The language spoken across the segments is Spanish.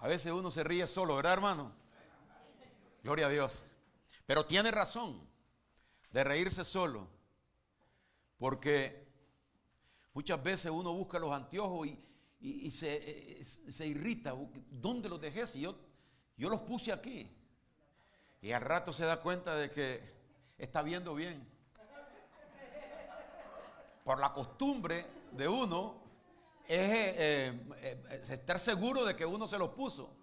A veces uno se ríe solo, ¿verdad, hermano? Gloria a Dios. Pero tiene razón de reírse solo, porque muchas veces uno busca los anteojos y se irrita. ¿Dónde los dejé? Si yo los puse aquí. Y al rato se da cuenta de que está viendo bien. Por la costumbre de uno es estar seguro de que uno se los puso.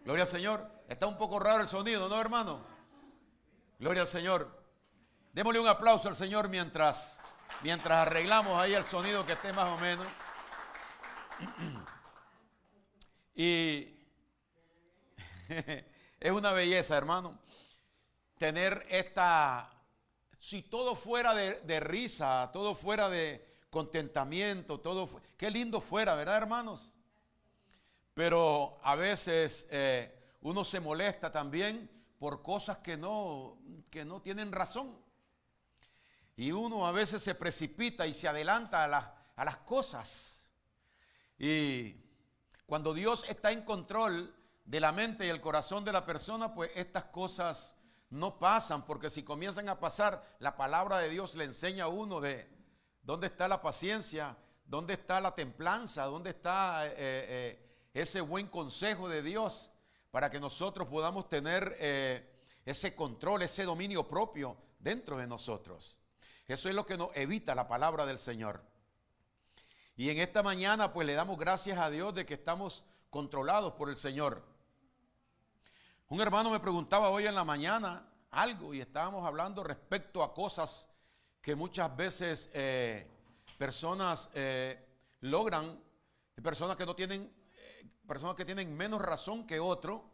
Gloria al Señor. Está un poco raro el sonido, ¿no, hermano? Gloria al Señor. Démosle un aplauso al Señor mientras arreglamos ahí el sonido que esté más o menos. Y es una belleza, hermano, tener si todo fuera de risa, todo fuera de contentamiento, qué lindo fuera, ¿verdad, hermanos? Pero a veces uno se molesta también por cosas que no tienen razón. Y uno a veces se precipita y se adelanta a las cosas. Y cuando Dios está en control de la mente y el corazón de la persona, pues estas cosas no pasan, porque si comienzan a pasar, la palabra de Dios le enseña a uno de dónde está la paciencia, dónde está la templanza, dónde está ese buen consejo de Dios para que nosotros podamos tener ese control, ese dominio propio dentro de nosotros. Eso es lo que nos evita la palabra del Señor. Y en esta mañana pues le damos gracias a Dios de que estamos controlados por el Señor. Un hermano me preguntaba hoy en la mañana algo y estábamos hablando respecto a cosas que muchas veces personas logran, personas que tienen menos razón que otro.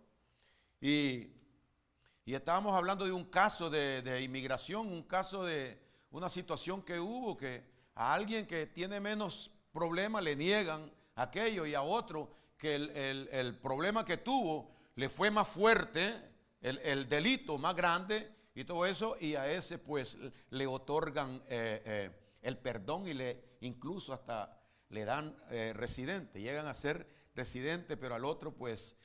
Y estábamos hablando de un caso de inmigración, un caso de una situación que hubo, que a alguien que tiene menos problema le niegan aquello, y a otro que el problema que tuvo le fue más fuerte, el delito más grande y todo eso, y a ese pues le otorgan el perdón y incluso hasta le dan residente, llegan a ser residente, pero al otro pues,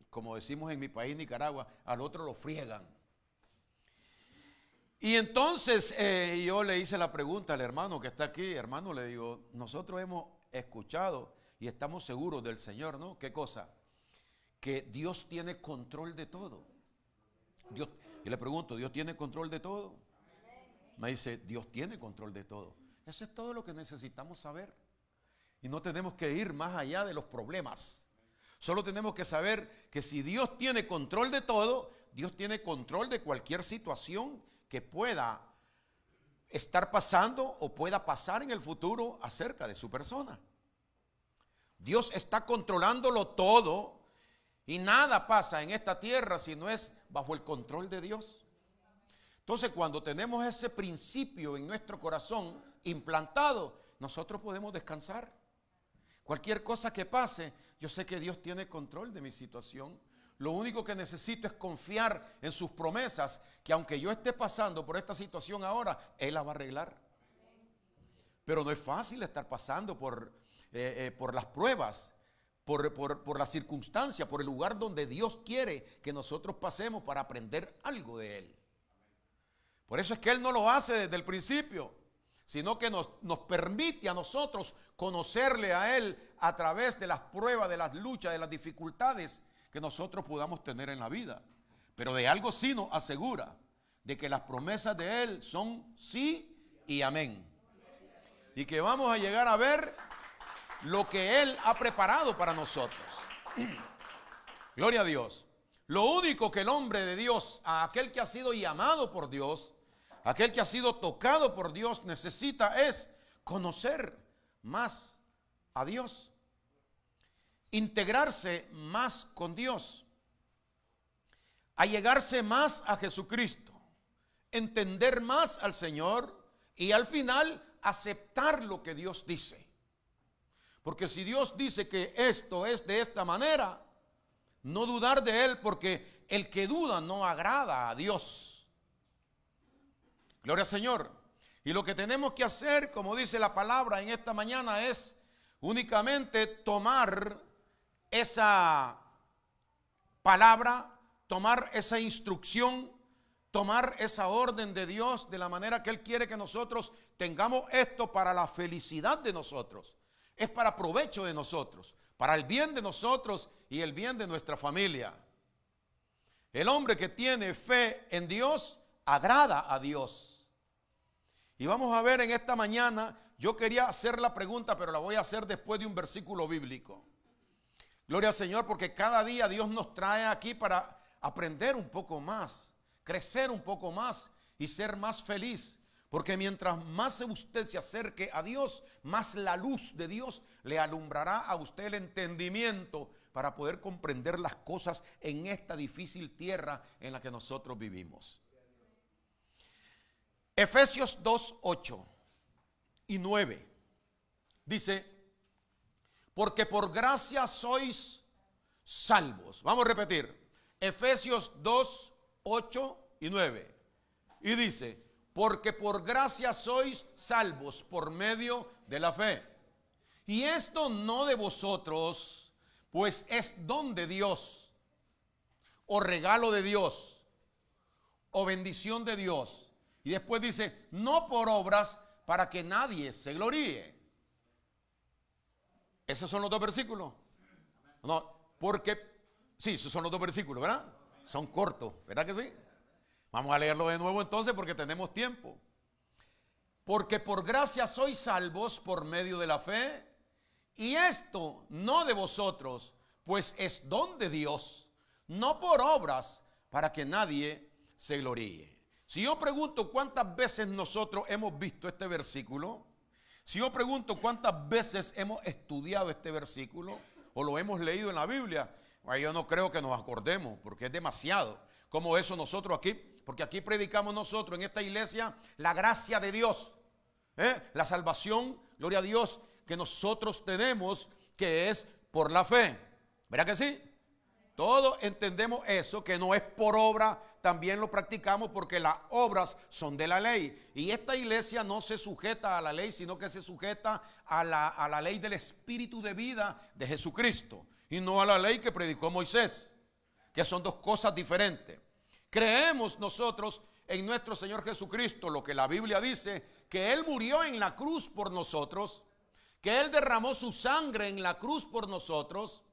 como decimos en mi país, Nicaragua, al otro lo friegan. Y entonces yo le hice la pregunta al hermano que está aquí. Hermano, le digo, nosotros hemos escuchado y estamos seguros del Señor, ¿no? ¿Qué cosa? Que Dios tiene control de todo. Y le pregunto, ¿Dios tiene control de todo? Me dice, Dios tiene control de todo. Eso es todo lo que necesitamos saber. Y no tenemos que ir más allá de los problemas. Solo tenemos que saber que si Dios tiene control de todo, Dios tiene control de cualquier situación que pueda estar pasando o pueda pasar en el futuro acerca de su persona. Dios está controlándolo todo y nada pasa en esta tierra si no es bajo el control de Dios. Entonces, cuando tenemos ese principio en nuestro corazón implantado, nosotros podemos descansar. Cualquier cosa que pase, yo sé que Dios tiene control de mi situación. Lo único que necesito es confiar en sus promesas, que aunque yo esté pasando por esta situación ahora, Él la va a arreglar. Pero no es fácil estar pasando por las pruebas, por la circunstancia, por el lugar donde Dios quiere que nosotros pasemos para aprender algo de Él. Por eso es que Él no lo hace desde el principio, sino que nos permite a nosotros conocerle a Él a través de las pruebas, de las luchas, de las dificultades que nosotros podamos tener en la vida. Pero de algo sí nos asegura, de que las promesas de Él son sí y amén. Y que vamos a llegar a ver lo que Él ha preparado para nosotros. Gloria a Dios. Lo único que el hombre de Dios, aquel que ha sido llamado por Dios, aquel que ha sido tocado por Dios, necesita es conocer más a Dios, integrarse más con Dios, allegarse más a Jesucristo, entender más al Señor y al final aceptar lo que Dios dice. Porque si Dios dice que esto es de esta manera, no dudar de Él, porque el que duda no agrada a Dios. Gloria al Señor. Y lo que tenemos que hacer, como dice la palabra en esta mañana, es únicamente tomar esa palabra, tomar esa instrucción, tomar esa orden de Dios de la manera que Él quiere que nosotros tengamos esto para la felicidad de nosotros. Es para provecho de nosotros, para el bien de nosotros y el bien de nuestra familia. El hombre que tiene fe en Dios agrada a Dios. Y vamos a ver en esta mañana, yo quería hacer la pregunta, pero la voy a hacer después de un versículo bíblico. Gloria al Señor, porque cada día Dios nos trae aquí para aprender un poco más, crecer un poco más y ser más feliz. Porque mientras más usted se acerque a Dios, más la luz de Dios le alumbrará a usted el entendimiento para poder comprender las cosas en esta difícil tierra en la que nosotros vivimos. Efesios 2, 8 y 9 dice: porque por gracia sois salvos. Vamos a repetir. Efesios 2, 8 y 9. Y dice: porque por gracia sois salvos por medio de la fe. Y esto no de vosotros, pues es don de Dios, o regalo de Dios, o bendición de Dios. Y después dice: no por obras, para que nadie se gloríe. Esos son los dos versículos. No, porque, sí, esos son los dos versículos, ¿verdad? Son cortos, ¿verdad que sí? Vamos a leerlo de nuevo entonces porque tenemos tiempo. Porque por gracia sois salvos por medio de la fe, y esto no de vosotros, pues es don de Dios, no por obras, para que nadie se gloríe. Si yo pregunto cuántas veces nosotros hemos visto este versículo, si yo pregunto cuántas veces hemos estudiado este versículo o lo hemos leído en la Biblia, yo no creo que nos acordemos, porque es demasiado. Como eso nosotros aquí, porque aquí predicamos nosotros en esta iglesia la gracia de Dios, la salvación, gloria a Dios, que nosotros tenemos, que es por la fe. ¿Verdad que sí? Todos entendemos eso, que no es por obra, también lo practicamos porque las obras son de la ley. Y esta iglesia no se sujeta a la ley, sino que se sujeta a la ley del espíritu de vida de Jesucristo, y no a la ley que predicó Moisés, que son dos cosas diferentes. Creemos nosotros en nuestro Señor Jesucristo, lo que la Biblia dice, que Él murió en la cruz por nosotros, que Él derramó su sangre en la cruz por nosotros,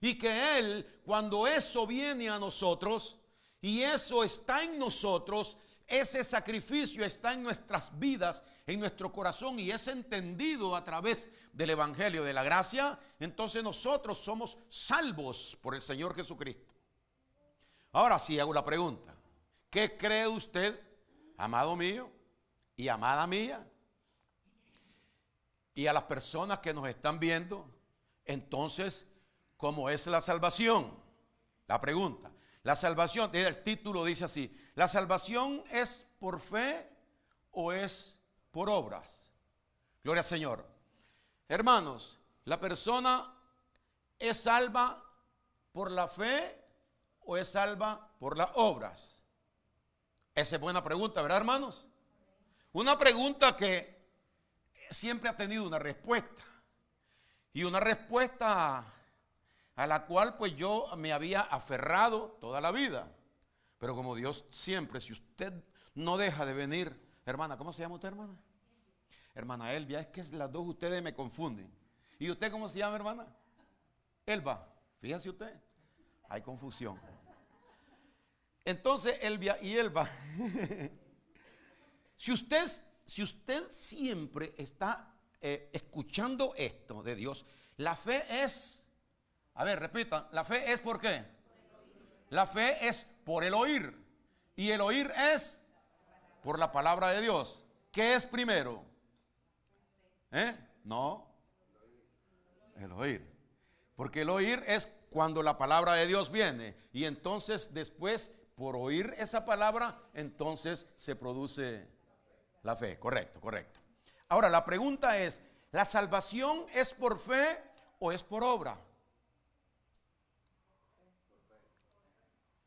y que Él, cuando eso viene a nosotros, y eso está en nosotros, ese sacrificio está en nuestras vidas, en nuestro corazón, y es entendido a través del Evangelio de la gracia, entonces nosotros somos salvos por el Señor Jesucristo. Ahora sí hago la pregunta: ¿qué cree usted, amado mío y amada mía, y a las personas que nos están viendo? Entonces, ¿cómo es la salvación? La pregunta. La salvación, el título dice así: ¿la salvación es por fe o es por obras? Gloria al Señor. Hermanos, ¿la persona es salva por la fe o es salva por las obras? Esa es buena pregunta, ¿verdad, hermanos? Una pregunta que siempre ha tenido una respuesta, y una respuesta a la cual pues yo me había aferrado toda la vida. Pero como Dios siempre, si usted no deja de venir, hermana, ¿cómo se llama usted, hermana? Hermana Elvia, es que las dos ustedes me confunden. ¿Y usted cómo se llama, hermana? Elba, fíjese usted, hay confusión. Entonces, Elvia y Elba, si usted siempre está escuchando esto de Dios, la fe es, a ver, repitan, la fe es ¿por qué? La fe es por el oír, y el oír es por la palabra de Dios. ¿Qué es primero? No, el oír. Porque el oír es cuando la palabra de Dios viene, y entonces después, por oír esa palabra, entonces se produce la fe. Correcto, correcto. Ahora la pregunta es: ¿la salvación es por fe o es por obra?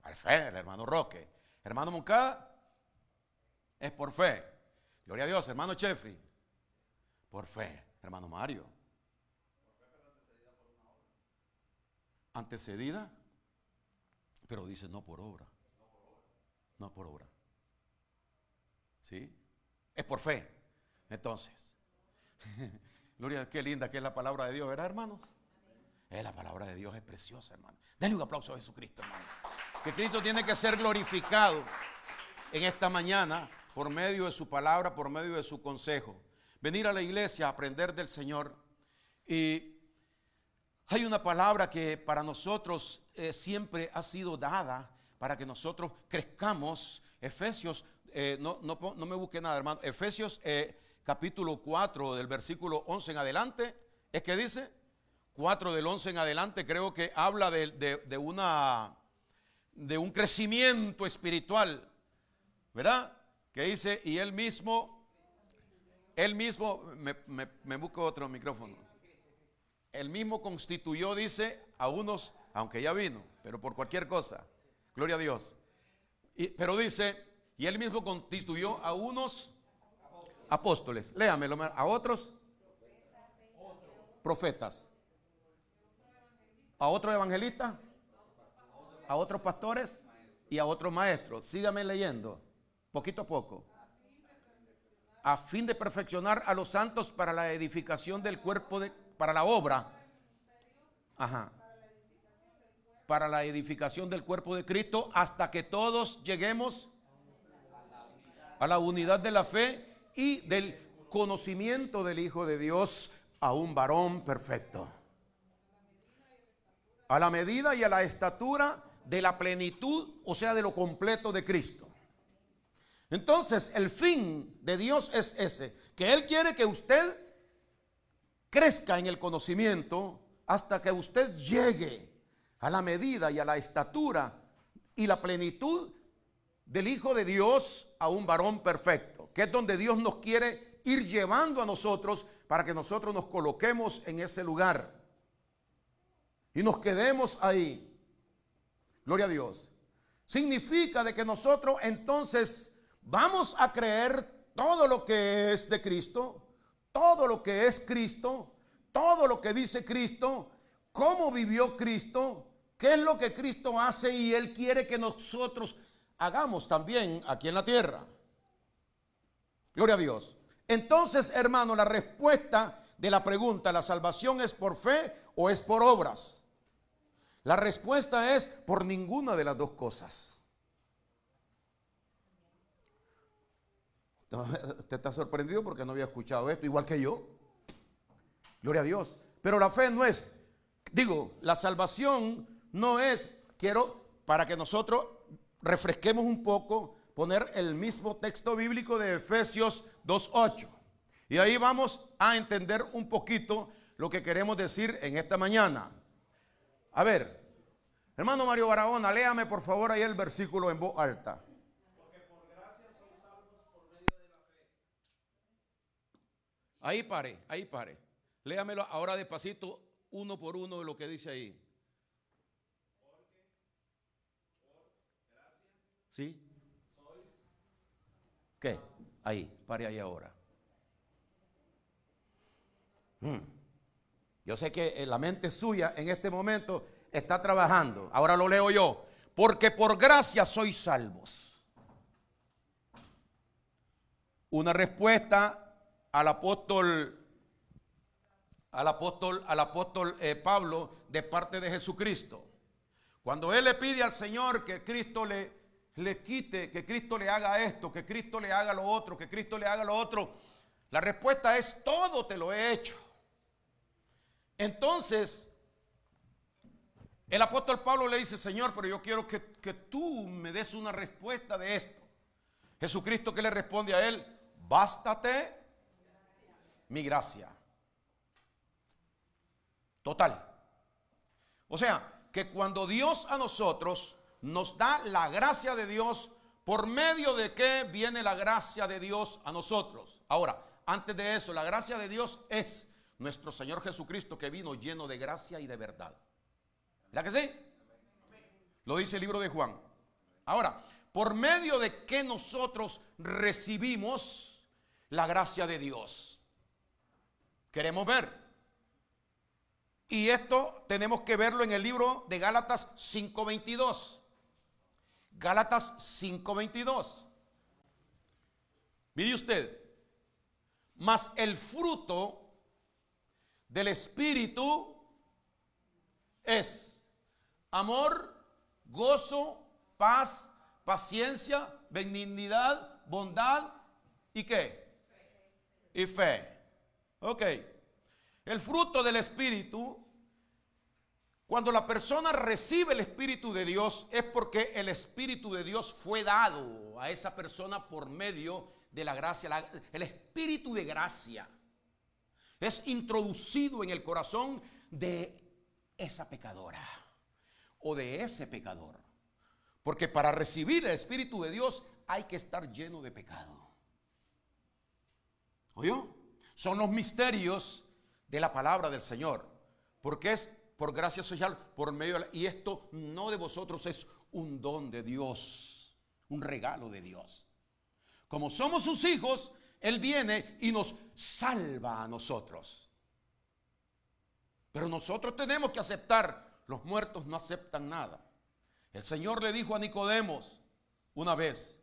Por fe, el hermano Roque. Hermano Moncada, es por fe. Gloria a Dios. Hermano Chefri, por fe. Hermano Mario, antecedida, pero dice no por obra. No por obra. ¿Sí? Es por fe. Entonces, gloria, qué linda que es la palabra de Dios, ¿verdad, hermanos? La palabra de Dios es preciosa, hermano. Denle un aplauso a Jesucristo, hermano. Que Cristo tiene que ser glorificado en esta mañana por medio de su palabra, por medio de su consejo. Venir a la iglesia a aprender del Señor. Y hay una palabra que para nosotros siempre ha sido dada para que nosotros crezcamos. Efesios, no me busque nada, hermano. Efesios capítulo 4 del versículo 11 en adelante. ¿Es que dice? 4 del 11 en adelante creo que habla de un crecimiento espiritual, ¿verdad? Que dice, y él mismo, me busco otro micrófono. Él mismo constituyó, dice, a unos, aunque ya vino, pero por cualquier cosa, gloria a Dios. Pero dice, y él mismo constituyó a unos apóstoles, léamelo, a otros profetas, a otros evangelistas, a otros pastores y a otros maestros. Sígame leyendo, poquito a poco. A fin de perfeccionar a los santos para la edificación del cuerpo, para la obra. Ajá. Para la edificación del cuerpo de Cristo, hasta que todos lleguemos a la unidad de la fe y del conocimiento del Hijo de Dios, a un varón perfecto. A la medida y a la estatura de la plenitud, o sea, de lo completo de Cristo. Entonces, el fin de Dios es ese, que Él quiere que usted crezca en el conocimiento hasta que usted llegue a la medida y a la estatura y la plenitud del Hijo de Dios, a un varón perfecto, que es donde Dios nos quiere ir llevando a nosotros para que nosotros nos coloquemos en ese lugar y nos quedemos ahí. Gloria a Dios. Significa de que nosotros entonces vamos a creer todo lo que es de Cristo, todo lo que es Cristo, todo lo que dice Cristo, cómo vivió Cristo, qué es lo que Cristo hace y Él quiere que nosotros hagamos también aquí en la tierra. Gloria a Dios. Entonces, hermano, la respuesta de la pregunta, ¿la salvación es por fe o es por obras? La respuesta es por ninguna de las dos cosas. Usted está sorprendido porque no había escuchado esto, igual que yo. Gloria a Dios. Pero la fe no es, la salvación no es, para que nosotros refresquemos un poco, poner el mismo texto bíblico de Efesios 2:8. Y ahí vamos a entender un poquito lo que queremos decir en esta mañana. A ver, hermano Mario Barahona, léame por favor ahí el versículo en voz alta. Porque por gracia sois salvos por medio de la fe. Ahí pare. Léamelo ahora despacito, uno por uno de lo que dice ahí. Porque por gracia. ¿Sí? Sois. ¿Qué? Ahí, pare ahí ahora. Yo sé que la mente suya en este momento está trabajando. Ahora lo leo yo. Porque por gracia sois salvos. Una respuesta al apóstol Pablo de parte de Jesucristo. Cuando él le pide al Señor que Cristo le quite, que Cristo le haga esto, que Cristo le haga lo otro, que Cristo le haga lo otro, la respuesta es: todo te lo he hecho. Entonces, el apóstol Pablo le dice: Señor, pero yo quiero que tú me des una respuesta de esto. Jesucristo, ¿qué le responde a él? Bástate mi gracia. Total. O sea, que cuando Dios a nosotros nos da la gracia de Dios, ¿por medio de qué viene la gracia de Dios a nosotros? Ahora, antes de eso, la gracia de Dios es nuestro Señor Jesucristo, que vino lleno de gracia y de verdad. ¿Verdad que sí? Lo dice el libro de Juan. Ahora, ¿por medio de qué nosotros recibimos la gracia de Dios? Queremos ver. Y esto tenemos que verlo en el libro de Gálatas 5:22. Gálatas 5:22. Mire usted, mas el fruto del Espíritu es amor, gozo, paz, paciencia, benignidad, bondad y ¿qué? Y fe. Ok. El fruto del Espíritu, cuando la persona recibe el Espíritu de Dios, es porque el Espíritu de Dios fue dado a esa persona por medio de la gracia. El Espíritu de gracia es introducido en el corazón de esa pecadora o de ese pecador. Porque para recibir el Espíritu de Dios hay que estar lleno de pecado. ¿Oyó? Son los misterios de la palabra del Señor. Porque es por gracia social, por medio de y esto no de vosotros, es un don de Dios, un regalo de Dios. Como somos sus hijos, Él viene y nos salva a nosotros. Pero nosotros tenemos que aceptar. Los muertos no aceptan nada. El Señor le dijo a Nicodemos una vez: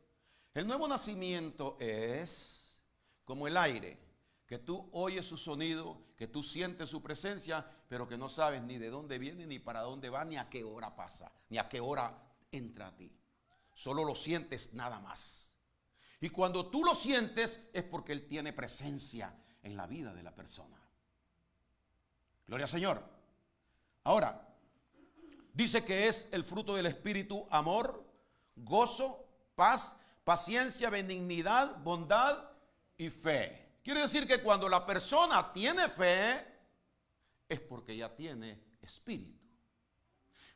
el nuevo nacimiento es como el aire, que tú oyes su sonido, que tú sientes su presencia, pero que no sabes ni de dónde viene, ni para dónde va, ni a qué hora pasa, ni a qué hora entra a ti. Solo lo sientes nada más. Y cuando tú lo sientes es porque Él tiene presencia en la vida de la persona. Gloria al Señor. Ahora, dice que es el fruto del Espíritu: amor, gozo, paz, paciencia, benignidad, bondad y fe. Quiere decir que cuando la persona tiene fe, es porque ya tiene espíritu.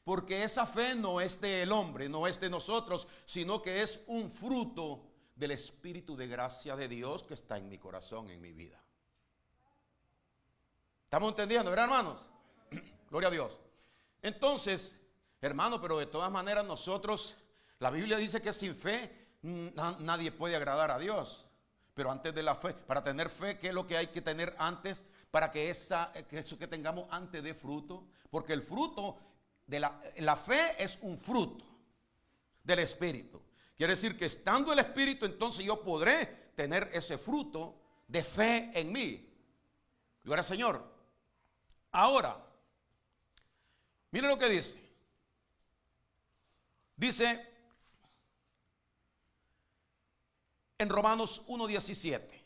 Porque esa fe no es del hombre, no es de nosotros, sino que es un fruto del Espíritu de gracia de Dios que está en mi corazón, en mi vida. ¿Estamos entendiendo, verdad, hermanos? Gloria a Dios. Entonces, hermano, pero de todas maneras nosotros, la Biblia dice que sin fe nadie puede agradar a Dios. Pero antes de la fe, para tener fe, ¿qué es lo que hay que tener antes? Para que eso que tengamos antes dé fruto. Porque el fruto de la fe es un fruto del Espíritu. Quiere decir que estando el Espíritu, entonces yo podré tener ese fruto de fe en mí. Gloria al Señor. Ahora, mire lo que dice. Dice en Romanos 1:17.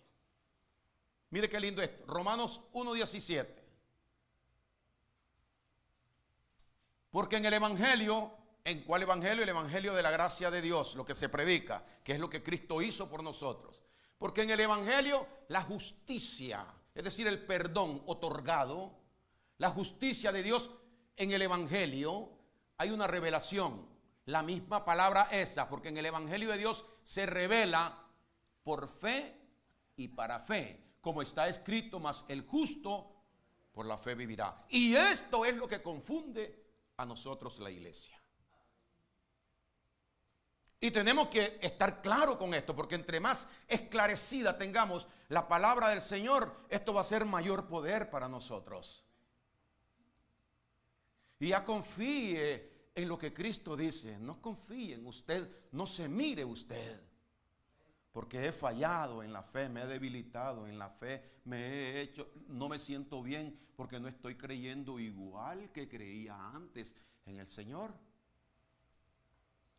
Mire qué lindo esto. Romanos 1:17. Porque en el Evangelio, ¿en cuál Evangelio? El Evangelio de la gracia de Dios, lo que se predica, que es lo que Cristo hizo por nosotros. Porque en el Evangelio la justicia, es decir, el perdón otorgado, la justicia de Dios en el Evangelio, hay una revelación. La misma palabra esa, porque en el Evangelio de Dios se revela por fe y para fe, como está escrito: mas el justo por la fe vivirá. Y esto es lo que confunde a nosotros, la iglesia. Y tenemos que estar claro con esto, porque entre más esclarecida tengamos la palabra del Señor, esto va a ser mayor poder para nosotros. Y ya confíe en lo que Cristo dice. No confíe en usted, no se mire usted. Porque he fallado en la fe, me he debilitado en la fe, no me siento bien porque no estoy creyendo igual que creía antes en el Señor.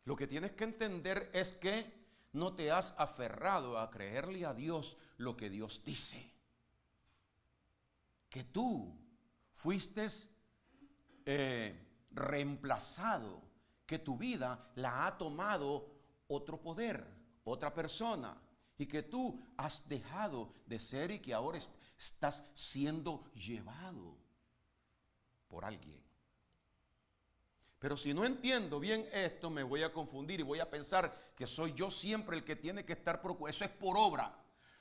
Lo que tienes que entender es que no te has aferrado a creerle a Dios lo que Dios dice. Que tú fuiste reemplazado, que tu vida la ha tomado otro poder, otra persona, y que tú has dejado de ser y que ahora estás siendo llevado por alguien. Pero si no entiendo bien esto, me voy a confundir y voy a pensar que soy yo siempre el que tiene que estar procurando. Eso es por obra.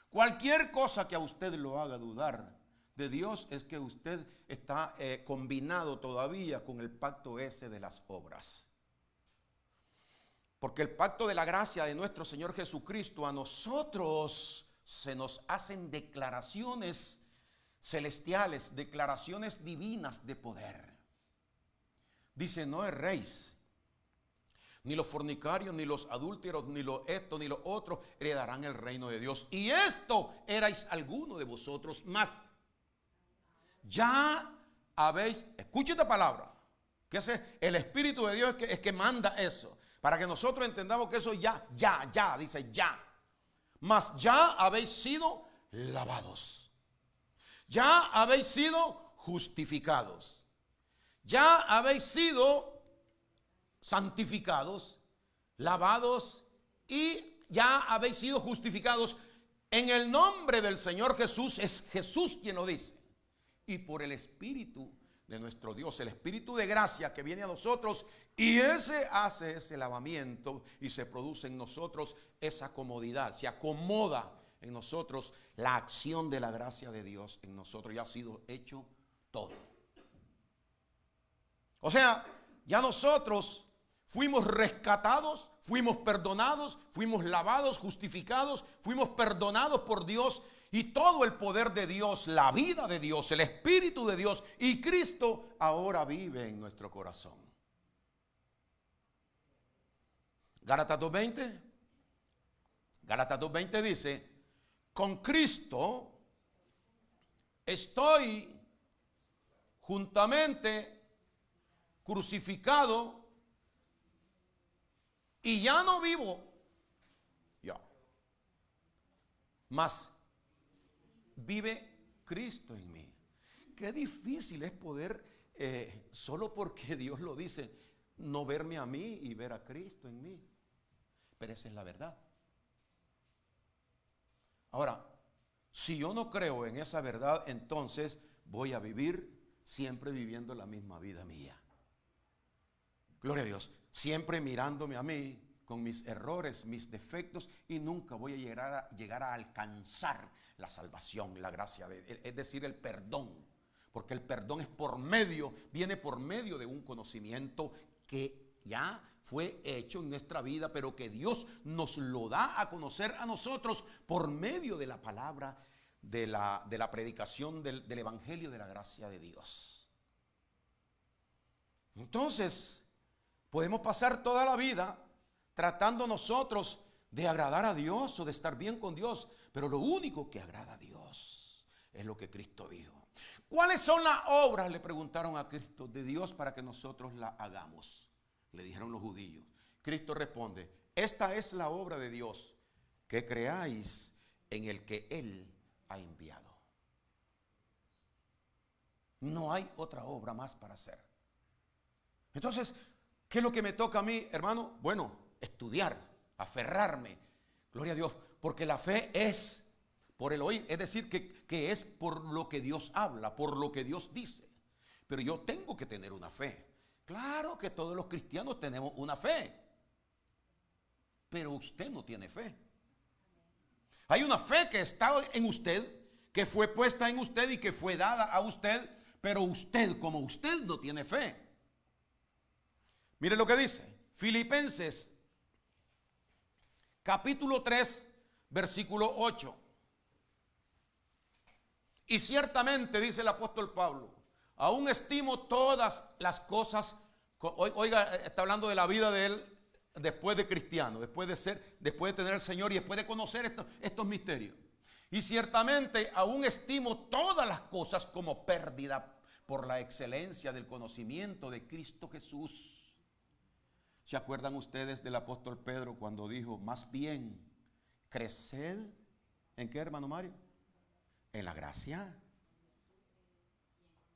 Cualquier cosa que a usted lo haga dudar de Dios es que usted está combinado todavía con el pacto ese de las obras. Porque el pacto de la gracia de nuestro Señor Jesucristo, a nosotros se nos hacen declaraciones celestiales, declaraciones divinas de poder. Dice, no erréis, ni los fornicarios, ni los adúlteros, ni lo esto, ni lo otro heredarán el reino de Dios. Y esto erais alguno de vosotros más. Ya habéis, escuche esta palabra, que ese, el Espíritu de Dios es que manda eso, para que nosotros entendamos que eso ya, dice ya. Mas ya habéis sido lavados. Ya habéis sido justificados. Ya habéis sido santificados, lavados y ya habéis sido justificados en el nombre del Señor Jesús. Es Jesús quien lo dice. Y por el Espíritu de nuestro Dios, el Espíritu de gracia que viene a nosotros, y ese hace ese lavamiento y se produce en nosotros esa comodidad, se acomoda en nosotros la acción de la gracia de Dios en nosotros. Ya ha sido hecho todo. O sea, ya nosotros fuimos rescatados, fuimos perdonados, fuimos lavados, justificados, fuimos perdonados por Dios, y todo el poder de Dios, la vida de Dios, el Espíritu de Dios y Cristo ahora vive en nuestro corazón. Gálatas 2:20. Gálatas 2:20 dice, con Cristo estoy juntamente crucificado y ya no vivo yo, mas vive Cristo en mí. Qué difícil es poder, solo porque Dios lo dice, no verme a mí y ver a Cristo en mí. Pero esa es la verdad. Ahora, si yo no creo en esa verdad, entonces voy a vivir siempre viviendo la misma vida mía. Gloria a Dios. Siempre mirándome a mí con mis errores, mis defectos, y nunca voy a llegar a alcanzar la salvación, la gracia, es decir, el perdón. Porque el perdón viene por medio de un conocimiento que ya fue hecho en nuestra vida, pero que Dios nos lo da a conocer a nosotros por medio de la palabra, de la predicación del Evangelio de la gracia de Dios. Entonces, podemos pasar toda la vida tratando nosotros de agradar a Dios o de estar bien con Dios, pero lo único que agrada a Dios es lo que Cristo dijo. ¿Cuáles son las obras? Le preguntaron a Cristo de Dios para que nosotros la hagamos. Le dijeron los judíos. Cristo responde, esta es la obra de Dios, que creáis en el que Él ha enviado. No hay otra obra más para hacer. Entonces, ¿qué es lo que me toca a mí, hermano? Bueno, estudiar, aferrarme, gloria a Dios, porque la fe es por el oír, es decir, que es por lo que Dios habla, por lo que Dios dice. Pero yo tengo que tener una fe. Claro que todos los cristianos tenemos una fe, pero usted no tiene fe. Hay una fe que está en usted, que fue puesta en usted y que fue dada a usted, pero usted, como usted, no tiene fe. Mire lo que dice Filipenses capítulo 3 versículo 8. Y ciertamente, dice el apóstol Pablo, aún estimo todas las cosas. Oiga, está hablando de la vida de él después de cristiano, después de tener al Señor y después de conocer estos misterios. Y ciertamente aún estimo todas las cosas como pérdida por la excelencia del conocimiento de Cristo Jesús. ¿Se acuerdan ustedes del apóstol Pedro cuando dijo, más bien, creced, ¿en qué, hermano Mario? En la gracia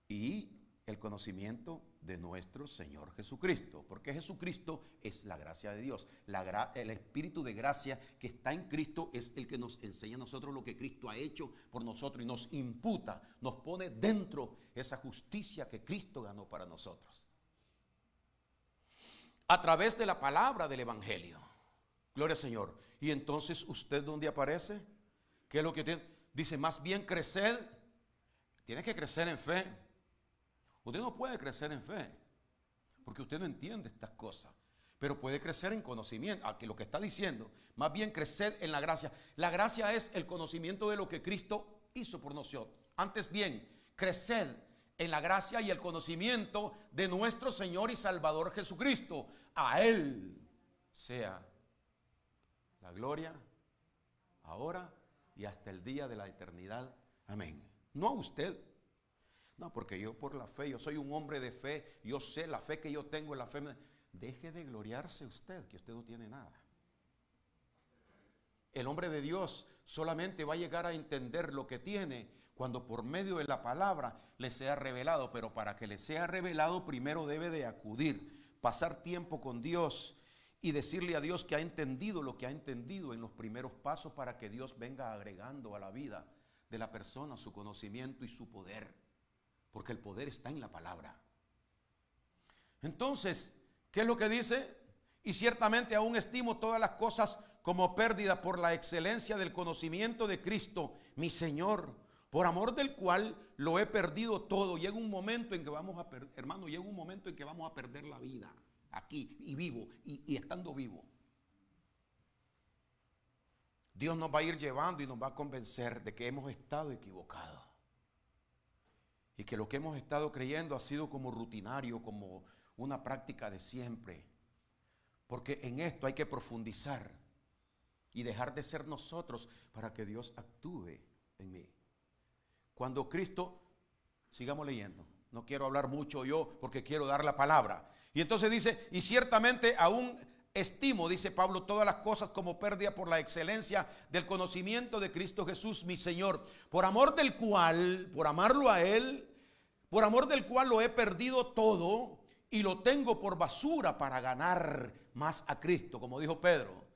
y el conocimiento de nuestro Señor Jesucristo, porque Jesucristo es la gracia de Dios. El Espíritu de gracia que está en Cristo es el que nos enseña a nosotros lo que Cristo ha hecho por nosotros y nos imputa, nos pone dentro esa justicia que Cristo ganó para nosotros. A través de la palabra del Evangelio. Gloria al Señor. Y entonces, ¿usted dónde aparece? ¿Qué es lo que tiene? Dice, más bien crecer. Tiene que crecer en fe. Usted no puede crecer en fe, porque usted no entiende estas cosas. Pero puede crecer en conocimiento. Aquí lo que está diciendo, más bien crecer en la gracia. La gracia es el conocimiento de lo que Cristo hizo por nosotros. Antes bien, creced en la gracia y el conocimiento de nuestro Señor y Salvador Jesucristo. A Él sea la gloria, ahora y hasta el día de la eternidad. Amén. No a usted. No, porque yo por la fe, yo soy un hombre de fe, yo sé la fe que yo tengo en la fe. Deje de gloriarse usted, que usted no tiene nada. El hombre de Dios solamente va a llegar a entender lo que tiene cuando por medio de la palabra le sea revelado. Pero para que le sea revelado, primero debe de acudir, pasar tiempo con Dios y decirle a Dios que ha entendido lo que ha entendido en los primeros pasos, para que Dios venga agregando a la vida de la persona su conocimiento y su poder, porque el poder está en la palabra. Entonces, ¿qué es lo que dice? Y ciertamente aún estimo todas las cosas como pérdida por la excelencia del conocimiento de Cristo, mi Señor, por amor del cual lo he perdido todo. Llega un momento en que vamos a perder, hermano, llega un momento en que vamos a perder la vida aquí y vivo y estando vivo. Dios nos va a ir llevando y nos va a convencer de que hemos estado equivocados y que lo que hemos estado creyendo ha sido como rutinario, como una práctica de siempre. Porque en esto hay que profundizar y dejar de ser nosotros para que Dios actúe en mí. Cuando Cristo, sigamos leyendo, no quiero hablar mucho yo porque quiero dar la palabra. Y entonces dice, y ciertamente aún estimo, dice Pablo, todas las cosas como pérdida por la excelencia del conocimiento de Cristo Jesús, mi Señor, por amor del cual, por amarlo a Él, por amor del cual lo he perdido todo y lo tengo por basura para ganar más a Cristo, como dijo Pedro.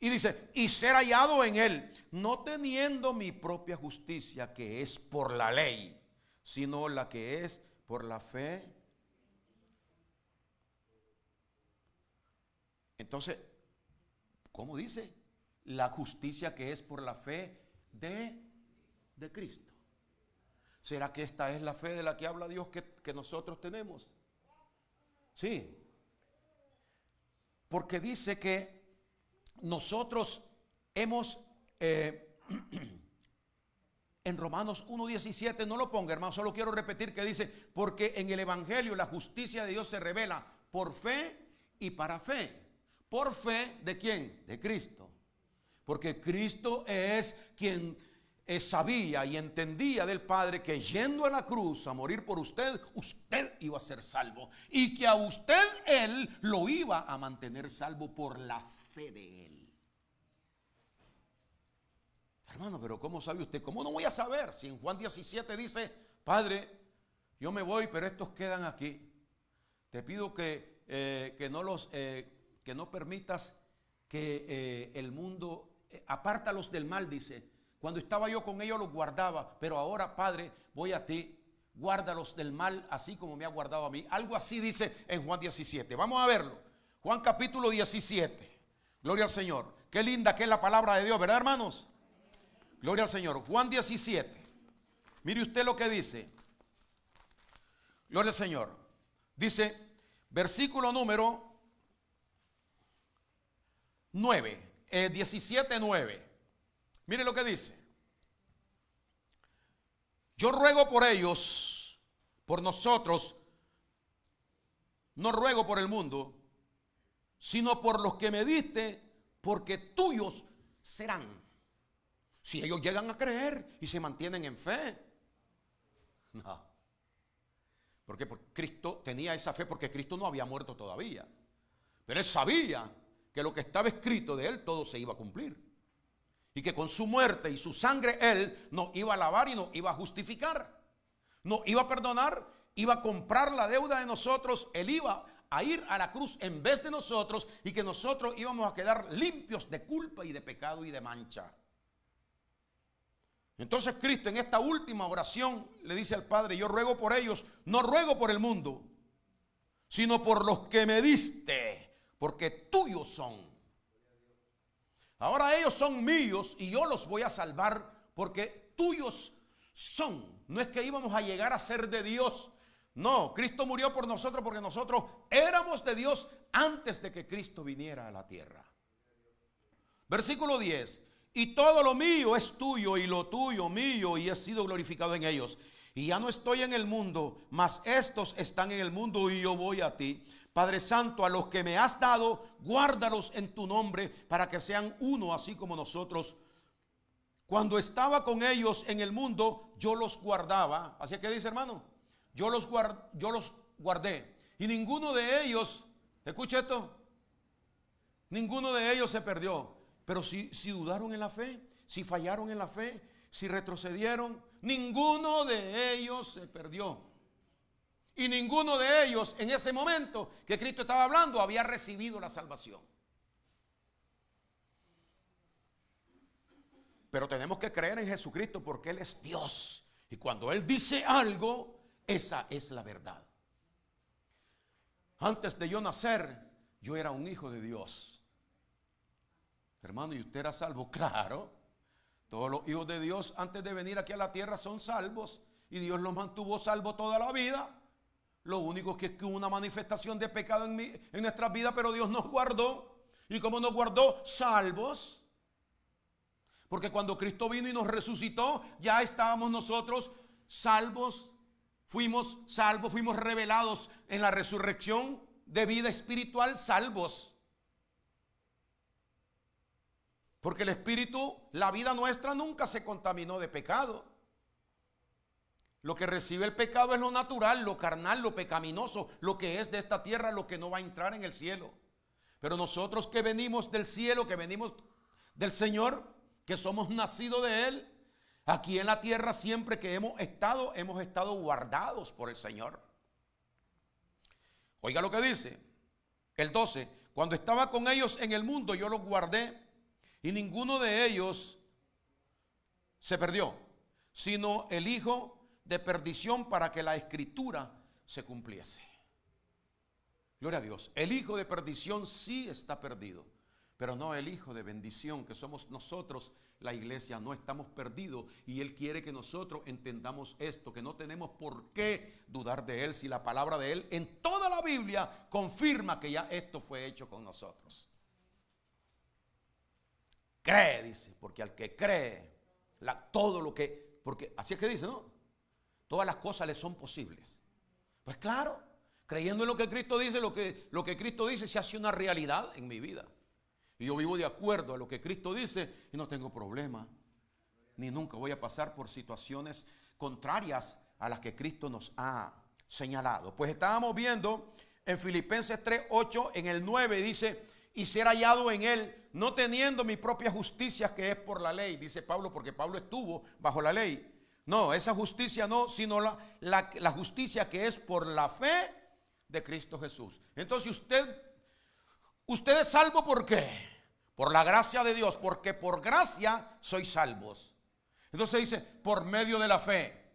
Y dice, y ser hallado en Él, no teniendo mi propia justicia que es por la ley, sino la que es por la fe. Entonces, ¿cómo dice? La justicia que es por la fe de Cristo. ¿Será que esta es la fe de la que habla Dios que nosotros tenemos? Sí. Porque dice que nosotros hemos, en Romanos 1:17, no lo ponga, hermano, solo quiero repetir que dice, porque en el Evangelio la justicia de Dios se revela por fe y para fe. ¿Por fe de quién? De Cristo. Porque Cristo es quien sabía y entendía del Padre que yendo a la cruz a morir por usted, usted iba a ser salvo. Y que a usted Él lo iba a mantener salvo por la fe de Él. Hermano, pero ¿cómo sabe usted? ¿Cómo no voy a saber? Si en Juan 17 dice, Padre, yo me voy, pero estos quedan aquí. Te pido que no permitas que el mundo, apártalos del mal, dice. Cuando estaba yo con ellos los guardaba, pero ahora, Padre, voy a ti, guárdalos del mal, así como me ha guardado a mí. Algo así dice en Juan 17. Vamos a verlo. Juan capítulo 17. Gloria al Señor. Qué linda que es la palabra de Dios, ¿verdad, hermanos? Gloria al Señor. Juan 17. Mire usted lo que dice. Gloria al Señor. Dice, versículo número 9, 17:9. Mire lo que dice. Yo ruego por ellos, por nosotros, no ruego por el mundo, sino por los que me diste, porque tuyos serán. Si ellos llegan a creer y se mantienen en fe. No. Porque Cristo tenía esa fe porque Cristo no había muerto todavía. Pero Él sabía que lo que estaba escrito de Él todo se iba a cumplir. Y que con su muerte y su sangre Él nos iba a lavar y nos iba a justificar. Nos iba a perdonar, iba a comprar la deuda de nosotros. Él iba a ir a la cruz en vez de nosotros y que nosotros íbamos a quedar limpios de culpa y de pecado y de mancha. Entonces Cristo en esta última oración le dice al Padre, yo ruego por ellos, no ruego por el mundo, sino por los que me diste, porque tuyos son. Ahora ellos son míos y yo los voy a salvar porque tuyos son. No es que íbamos a llegar a ser de Dios. No, Cristo murió por nosotros porque nosotros éramos de Dios antes de que Cristo viniera a la tierra. Versículo 10. Y todo lo mío es tuyo y lo tuyo mío, y he sido glorificado en ellos. Y ya no estoy en el mundo, mas estos están en el mundo y yo voy a ti. Padre Santo, a los que me has dado, guárdalos en tu nombre para que sean uno, así como nosotros. Cuando estaba con ellos en el mundo, yo los guardaba. Así que dice, hermano, yo los guardé. Y ninguno de ellos, escucha esto, ninguno de ellos se perdió. Pero si dudaron en la fe, si fallaron en la fe, si retrocedieron, ninguno de ellos se perdió. Y ninguno de ellos en ese momento que Cristo estaba hablando había recibido la salvación. Pero tenemos que creer en Jesucristo porque Él es Dios. Y cuando Él dice algo, esa es la verdad. Antes de yo nacer, yo era un hijo de Dios. Hermano, ¿y usted era salvo? Claro. Todos los hijos de Dios antes de venir aquí a la tierra son salvos. Y Dios los mantuvo salvos toda la vida. Lo único que es que hubo una manifestación de pecado en nuestras vidas, pero Dios nos guardó. ¿Y cómo nos guardó? Salvos. Porque cuando Cristo vino y nos resucitó, ya estábamos nosotros salvos. Fuimos salvos, fuimos revelados en la resurrección de vida espiritual, salvos. Porque el espíritu, la vida nuestra nunca se contaminó de pecado. Lo que recibe el pecado es lo natural, lo carnal, lo pecaminoso, lo que es de esta tierra, lo que no va a entrar en el cielo. Pero nosotros que venimos del cielo, que venimos del Señor, que somos nacidos de Él, aquí en la tierra siempre que hemos estado guardados por el Señor. Oiga lo que dice el 12. Cuando estaba con ellos en el mundo, yo los guardé. Y ninguno de ellos se perdió, sino el hijo de perdición para que la escritura se cumpliese. Gloria a Dios. El hijo de perdición sí está perdido, pero no el hijo de bendición, que somos nosotros, la iglesia. No estamos perdidos y Él quiere que nosotros entendamos esto, que no tenemos por qué dudar de Él si la palabra de Él en toda la Biblia confirma que ya esto fue hecho con nosotros. Cree, dice, porque al que cree, todo lo que, porque así es que dice, ¿no? Todas las cosas le son posibles. Pues claro, creyendo en lo que Cristo dice, lo que Cristo dice se hace una realidad en mi vida. Y yo vivo de acuerdo a lo que Cristo dice y no tengo problema, ni nunca voy a pasar por situaciones contrarias a las que Cristo nos ha señalado. Pues estábamos viendo en Filipenses 3:8, en el 9 dice, y ser hallado en Él, no teniendo mi propia justicia que es por la ley, dice Pablo, porque Pablo estuvo bajo la ley. No, esa justicia no, sino la justicia que es por la fe de Cristo Jesús. Entonces usted es salvo, ¿por qué? Por la gracia de Dios, porque por gracia sois salvos. Entonces dice, por medio de la fe.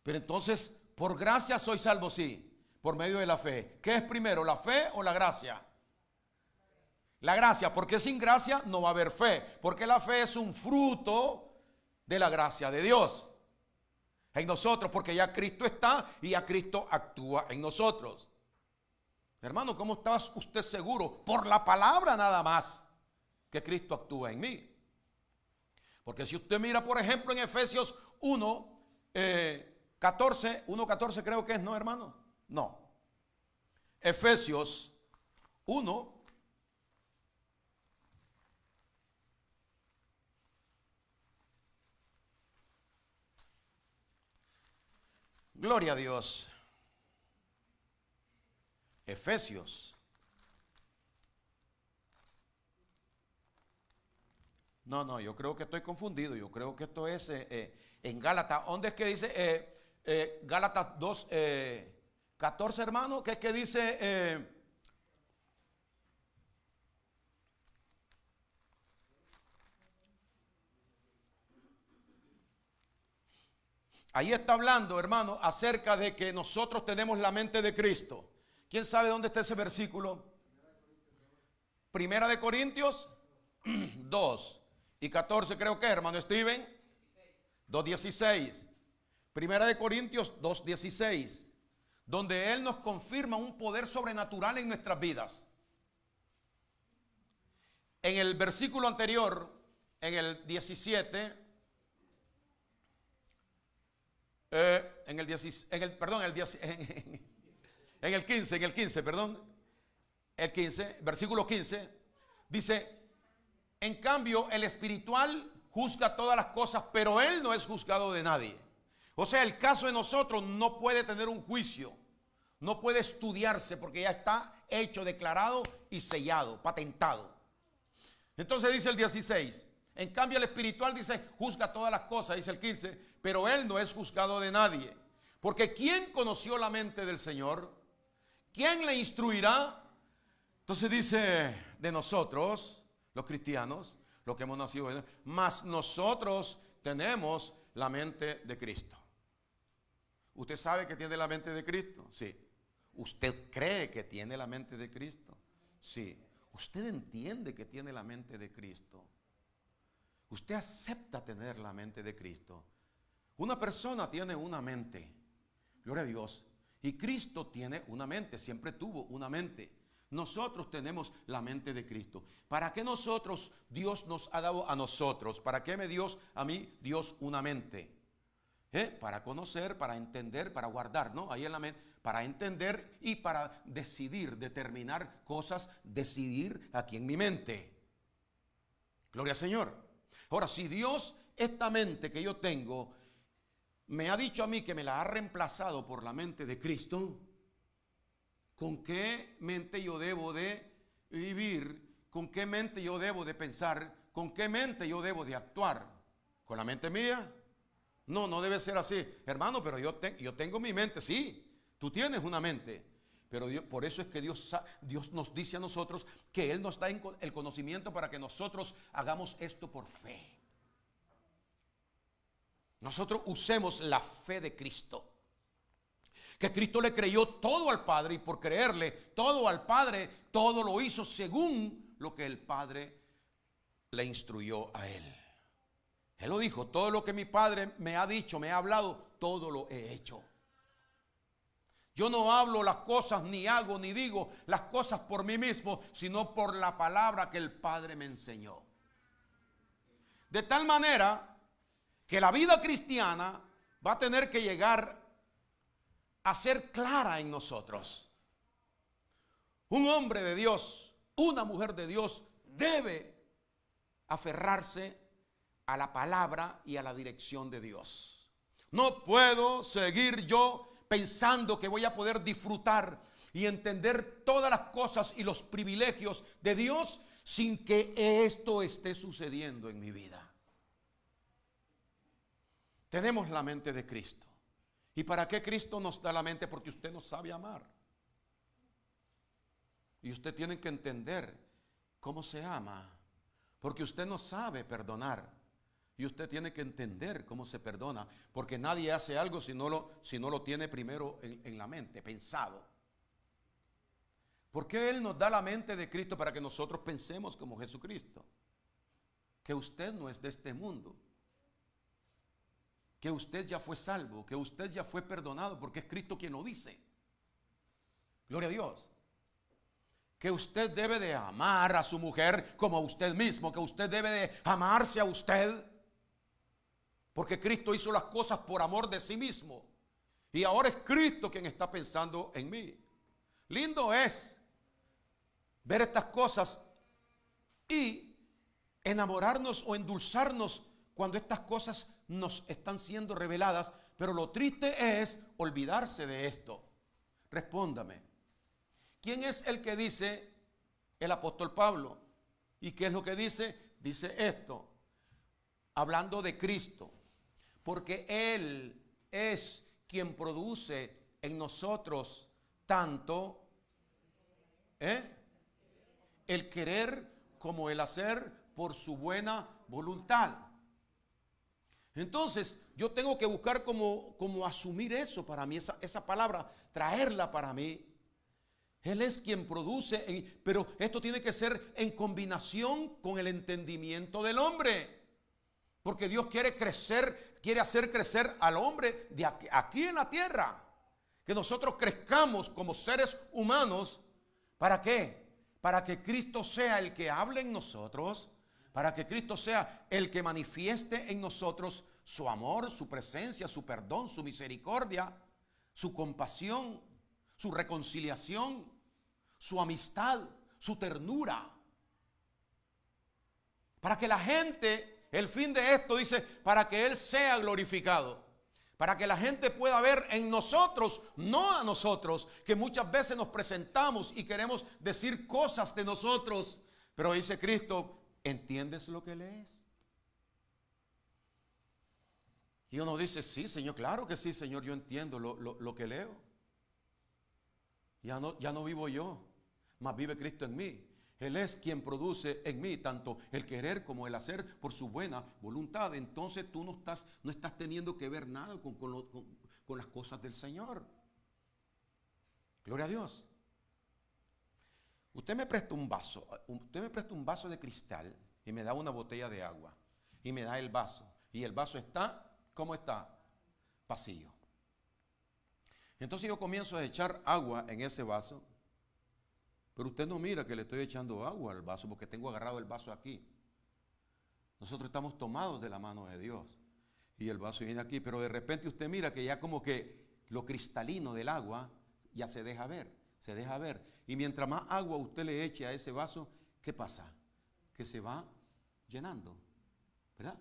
Pero entonces, por gracia sois salvos, sí. Por medio de la fe. ¿Qué es primero, la fe o la gracia? La gracia, porque sin gracia no va a haber fe. Porque la fe es un fruto de la gracia de Dios en nosotros, porque ya Cristo está y ya Cristo actúa en nosotros. Hermano, ¿cómo está usted seguro? Por la palabra nada más que Cristo actúa en mí. Porque si usted mira, por ejemplo, en Efesios 1:14 creo que es, ¿no, hermano? No. Efesios 1. Gloria a Dios. Efesios. No, yo creo que estoy confundido. Yo creo que esto es en Gálatas. ¿Dónde es que dice Gálatas 2:14, hermano? ¿Qué es que dice? Ahí está hablando, hermano, acerca de que nosotros tenemos la mente de Cristo. ¿Quién sabe dónde está ese versículo? Primera de Corintios 2:14 creo que, hermano Steven. 2:16. Primera de Corintios 2:16. Donde Él nos confirma un poder sobrenatural en nuestras vidas. En el versículo anterior, en el 17, en el 15, el 15, versículo 15, dice, en cambio el espiritual juzga todas las cosas, pero él no es juzgado de nadie. O sea, el caso de nosotros no puede tener un juicio, no puede estudiarse porque ya está hecho, declarado y sellado, patentado. Entonces dice el 16, en cambio el espiritual dice, juzga todas las cosas, dice el 15, pero él no es juzgado de nadie. Porque ¿quién conoció la mente del Señor? ¿Quién le instruirá? Entonces dice de nosotros, los cristianos, los que hemos nacido, mas nosotros tenemos la mente de Cristo. ¿Usted sabe que tiene la mente de Cristo? Sí. ¿Usted cree que tiene la mente de Cristo? Sí. ¿Usted entiende que tiene la mente de Cristo? ¿Usted acepta tener la mente de Cristo? Una persona tiene una mente, gloria a Dios, y Cristo tiene una mente, siempre tuvo una mente. Nosotros tenemos la mente de Cristo. ¿Para qué nosotros, Dios nos ha dado a nosotros? ¿Para qué me dio a mí Dios una mente? Para conocer, para entender, para guardar, ¿no? Ahí en la mente, para entender y para decidir, determinar cosas, decidir aquí en mi mente. Gloria al Señor. Ahora, si Dios, esta mente que yo tengo, me ha dicho a mí que me la ha reemplazado por la mente de Cristo, ¿con qué mente yo debo de vivir? ¿Con qué mente yo debo de pensar? ¿Con qué mente yo debo de actuar? ¿Con la mente mía? No, no debe ser así. Hermano, pero yo tengo mi mente, sí. Tú tienes una mente. Pero por eso es que Dios nos dice a nosotros que Él nos da el conocimiento para que nosotros hagamos esto por fe. Nosotros usemos la fe de Cristo. Que Cristo le creyó todo al Padre y por creerle todo al Padre, todo lo hizo según lo que el Padre le instruyó a Él. Él lo dijo, todo lo que mi Padre me ha dicho, me ha hablado, todo lo he hecho. Yo no hablo las cosas, ni hago, ni digo las cosas por mí mismo, sino por la palabra que el Padre me enseñó. De tal manera que la vida cristiana va a tener que llegar a ser clara en nosotros. Un hombre de Dios, una mujer de Dios debe aferrarse a la palabra y a la dirección de Dios. No puedo seguir yo pensando que voy a poder disfrutar y entender todas las cosas y los privilegios de Dios sin que esto esté sucediendo en mi vida. Tenemos la mente de Cristo. ¿Y para qué Cristo nos da la mente? Porque usted no sabe amar. Y usted tiene que entender cómo se ama. Porque usted no sabe perdonar. Y usted tiene que entender cómo se perdona. Porque nadie hace algo si no lo tiene primero en la mente, pensado. ¿Por qué Él nos da la mente de Cristo? Para que nosotros pensemos como Jesucristo. Que usted no es de este mundo. Que usted ya fue salvo, que usted ya fue perdonado, porque es Cristo quien lo dice. Gloria a Dios. Que usted debe de amar a su mujer como a usted mismo, que usted debe de amarse a usted, porque Cristo hizo las cosas por amor de sí mismo. Y ahora es Cristo quien está pensando en mí. Lindo es ver estas cosas y enamorarnos o endulzarnos cuando estas cosas nos están siendo reveladas, pero lo triste es olvidarse de esto. Respóndame. ¿Quién es el que dice? El apóstol Pablo. ¿Y qué es lo que dice? Dice esto, hablando de Cristo, porque Él es quien produce en nosotros tanto el querer como el hacer por su buena voluntad. Entonces, yo tengo que buscar como asumir eso para mí, esa palabra, traerla para mí. Él es quien produce, pero esto tiene que ser en combinación con el entendimiento del hombre. Porque Dios quiere hacer crecer al hombre de aquí en la tierra. Que nosotros crezcamos como seres humanos. ¿Para qué? para que Cristo sea el que hable en nosotros, para que Cristo sea el que manifieste en nosotros su amor, su presencia, su perdón, su misericordia, su compasión, su reconciliación, su amistad, su ternura. Para que la gente, el fin de esto dice, para que Él sea glorificado. Para que la gente pueda ver en nosotros, no a nosotros, que muchas veces nos presentamos y queremos decir cosas de nosotros. Pero dice Cristo, ¿entiendes lo que lees? Y uno dice, sí, Señor, claro que sí, Señor, yo entiendo lo que leo. Ya no vivo yo, mas vive Cristo en mí. Él es quien produce en mí tanto el querer como el hacer por su buena voluntad. Entonces tú no estás teniendo que ver nada con las cosas del Señor. Gloria a Dios. Usted me presta un vaso de cristal y me da una botella de agua y me da el vaso. Y el vaso está, ¿cómo está? Vacío. Entonces yo comienzo a echar agua en ese vaso. Pero usted no mira que le estoy echando agua al vaso porque tengo agarrado el vaso aquí. Nosotros estamos tomados de la mano de Dios y el vaso viene aquí, pero de repente usted mira que ya como que lo cristalino del agua ya se deja ver, se deja ver. Y mientras más agua usted le eche a ese vaso, ¿qué pasa? Que se va llenando, ¿verdad?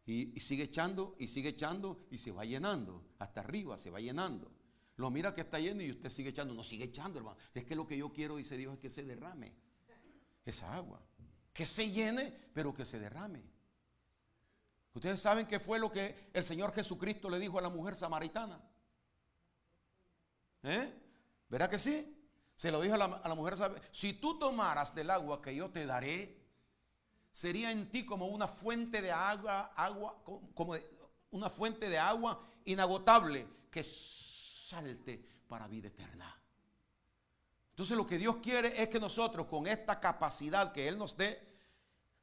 Y sigue echando y sigue echando y se va llenando, hasta arriba se va llenando. Lo mira que está lleno y usted sigue echando. No, sigue echando, hermano. Es que lo que yo quiero, dice Dios, es que se derrame esa agua. Que se llene, pero que se derrame. Ustedes saben qué fue lo que el Señor Jesucristo le dijo a la mujer samaritana. ¿Verdad que sí? Se lo dijo a la mujer samaritana. Si tú tomaras del agua que yo te daré, sería en ti como una fuente de agua, como una fuente de agua inagotable que salte para vida eterna. Entonces lo que Dios quiere es que nosotros con esta capacidad que Él nos dé,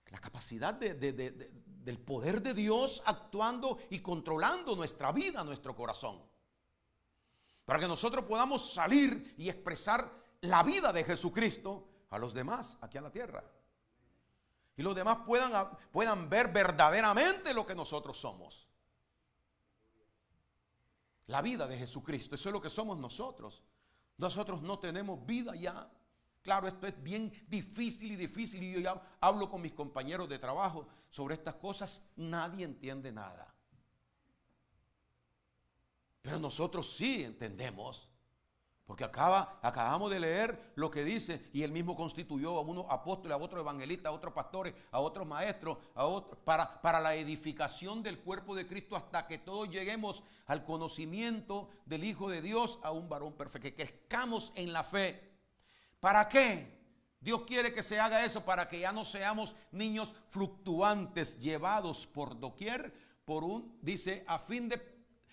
la capacidad del poder de Dios actuando y controlando nuestra vida, nuestro corazón, para que nosotros podamos salir y expresar la vida de Jesucristo a los demás aquí a la tierra. Y los demás puedan ver verdaderamente lo que nosotros somos. La vida de Jesucristo, eso es lo que somos nosotros. Nosotros no tenemos vida ya. Claro, esto es bien difícil y yo ya hablo con mis compañeros de trabajo sobre estas cosas. Nadie entiende nada. Pero nosotros sí entendemos. Porque acabamos de leer lo que dice, y Él mismo constituyó a unos apóstoles, a otros evangelistas, a otros pastores, a otros maestros, para la edificación del cuerpo de Cristo, hasta que todos lleguemos al conocimiento del Hijo de Dios, a un varón perfecto, que crezcamos en la fe. ¿Para qué? Dios quiere que se haga eso, para que ya no seamos niños fluctuantes, llevados por doquier, dice,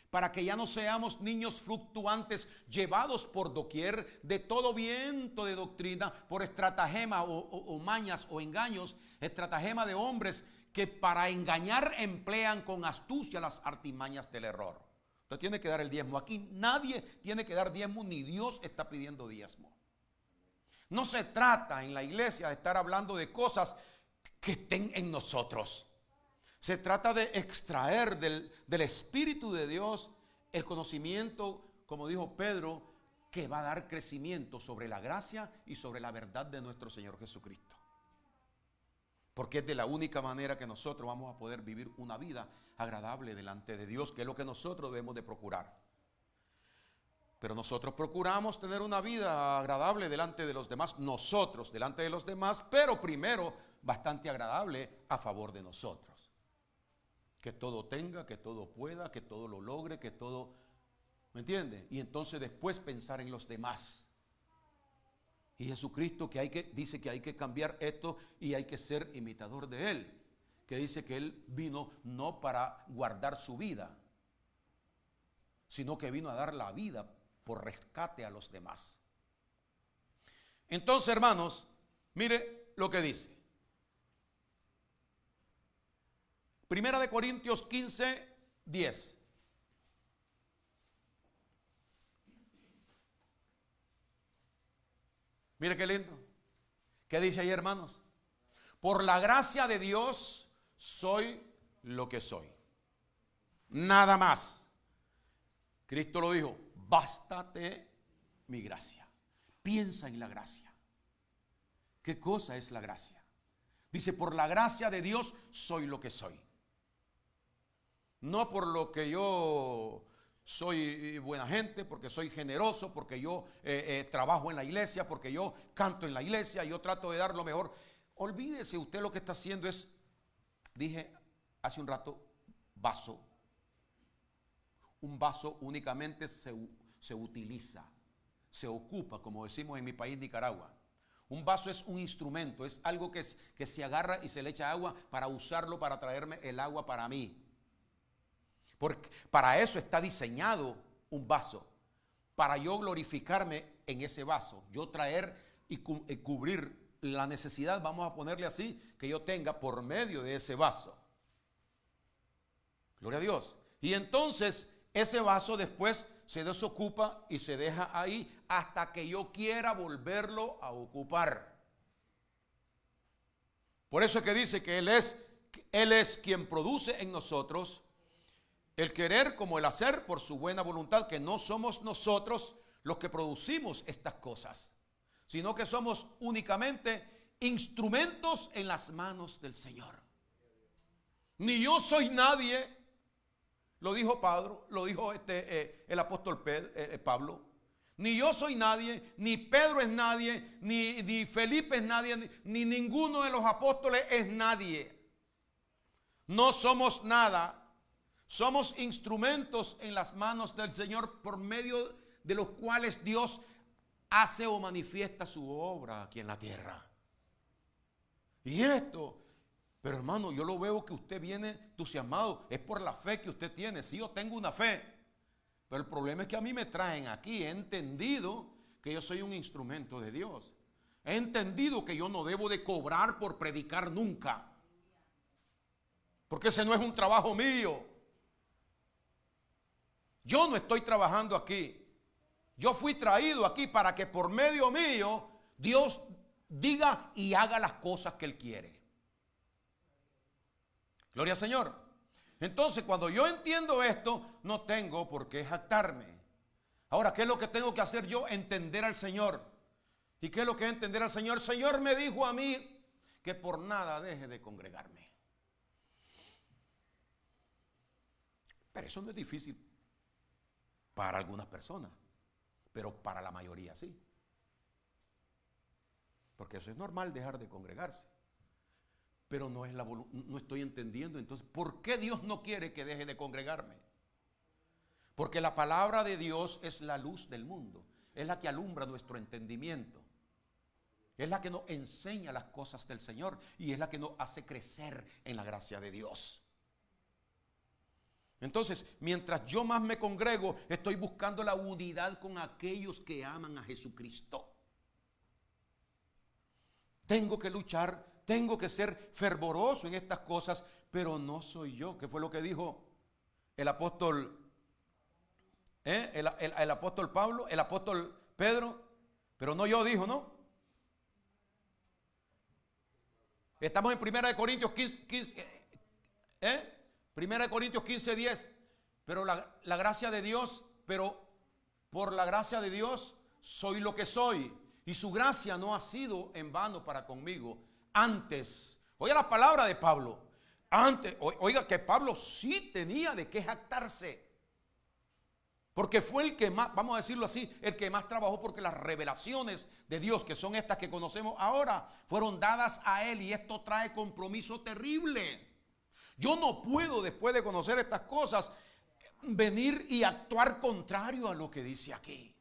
para que ya no seamos niños fluctuantes, llevados por doquier de todo viento de doctrina, por estratagema o mañas o engaños, estratagema de hombres que para engañar emplean con astucia las artimañas del error. Usted tiene que dar el diezmo. Aquí nadie tiene que dar diezmo, ni Dios está pidiendo diezmo. No se trata en la iglesia de estar hablando de cosas que estén en nosotros. Se trata de extraer del Espíritu de Dios el conocimiento, como dijo Pedro, que va a dar crecimiento sobre la gracia y sobre la verdad de nuestro Señor Jesucristo. Porque es de la única manera que nosotros vamos a poder vivir una vida agradable delante de Dios, que es lo que nosotros debemos de procurar. Pero nosotros procuramos tener una vida agradable delante de los demás, nosotros delante de los demás, pero primero bastante agradable a favor de nosotros. Que todo tenga, que todo pueda, que todo lo logre, que todo, ¿me entiende? Y entonces después pensar en los demás. Y Jesucristo dice que hay que cambiar esto y hay que ser imitador de Él. Que dice que Él vino no para guardar su vida, sino que vino a dar la vida por rescate a los demás. Entonces, hermanos, mire lo que dice. Primera de Corintios 15, 10. Mire qué lindo. ¿Qué dice ahí, hermanos? Por la gracia de Dios soy lo que soy. Nada más. Cristo lo dijo, bástate mi gracia. Piensa en la gracia. ¿Qué cosa es la gracia? Dice, por la gracia de Dios soy lo que soy. No por lo que yo soy buena gente, porque soy generoso, porque yo trabajo en la iglesia, porque yo canto en la iglesia, yo trato de dar lo mejor. Olvídese, usted lo que está haciendo es, dije hace un rato, vaso. Un vaso únicamente se utiliza, se ocupa, como decimos en mi país, Nicaragua. Un vaso es un instrumento, es algo que se agarra y se le echa agua para usarlo, para traerme el agua para mí. Porque para eso está diseñado un vaso, para yo glorificarme en ese vaso, yo traer y cubrir la necesidad, vamos a ponerle así, que yo tenga por medio de ese vaso. Gloria a Dios. Y entonces ese vaso después se desocupa y se deja ahí hasta que yo quiera volverlo a ocupar. Por eso es que dice que Él es quien produce en nosotros el querer como el hacer por su buena voluntad, que no somos nosotros los que producimos estas cosas, sino que somos únicamente instrumentos en las manos del Señor. Ni yo soy nadie, lo dijo Pablo, lo dijo el apóstol Pablo. Ni yo soy nadie, ni Pedro es nadie, ni Felipe es nadie, ni ninguno de los apóstoles es nadie. No somos nada. Somos instrumentos en las manos del Señor por medio de los cuales Dios hace o manifiesta su obra aquí en la tierra. Y esto, pero hermano, yo lo veo que usted viene entusiasmado, es por la fe que usted tiene. Sí, yo tengo una fe, pero el problema es que a mí me traen aquí. He entendido que yo soy un instrumento de Dios. He entendido que yo no debo de cobrar por predicar nunca, porque ese no es un trabajo mío. Yo no estoy trabajando aquí. Yo fui traído aquí para que por medio mío Dios diga y haga las cosas que Él quiere. Gloria al Señor. Entonces, cuando yo entiendo esto, no tengo por qué jactarme. Ahora, ¿qué es lo que tengo que hacer yo? Entender al Señor. ¿Y qué es lo que es entender al Señor? El Señor me dijo a mí que por nada deje de congregarme. Pero eso no es difícil para algunas personas, pero para la mayoría sí. Porque eso es normal, dejar de congregarse. Pero no estoy entendiendo entonces por qué Dios no quiere que deje de congregarme. Porque la palabra de Dios es la luz del mundo, es la que alumbra nuestro entendimiento, es la que nos enseña las cosas del Señor y es la que nos hace crecer en la gracia de Dios. Entonces, mientras yo más me congrego, estoy buscando la unidad con aquellos que aman a Jesucristo. Tengo que luchar, tengo que ser fervoroso en estas cosas, pero no soy yo. ¿Qué fue lo que dijo el apóstol? El apóstol Pablo, el apóstol Pedro, pero no yo, dijo, ¿no? Estamos en 1 Corintios 15, 1 Corintios 15:10. Pero la gracia de Dios, pero por la gracia de Dios soy lo que soy. Y su gracia no ha sido en vano para conmigo. Antes, oiga la palabra de Pablo. Antes, oiga que Pablo sí tenía de qué jactarse. Porque fue el que más, vamos a decirlo así, el que más trabajó, porque las revelaciones de Dios, que son estas que conocemos ahora, fueron dadas a él, y esto trae compromiso terrible. Yo no puedo, después de conocer estas cosas, venir y actuar contrario a lo que dice aquí.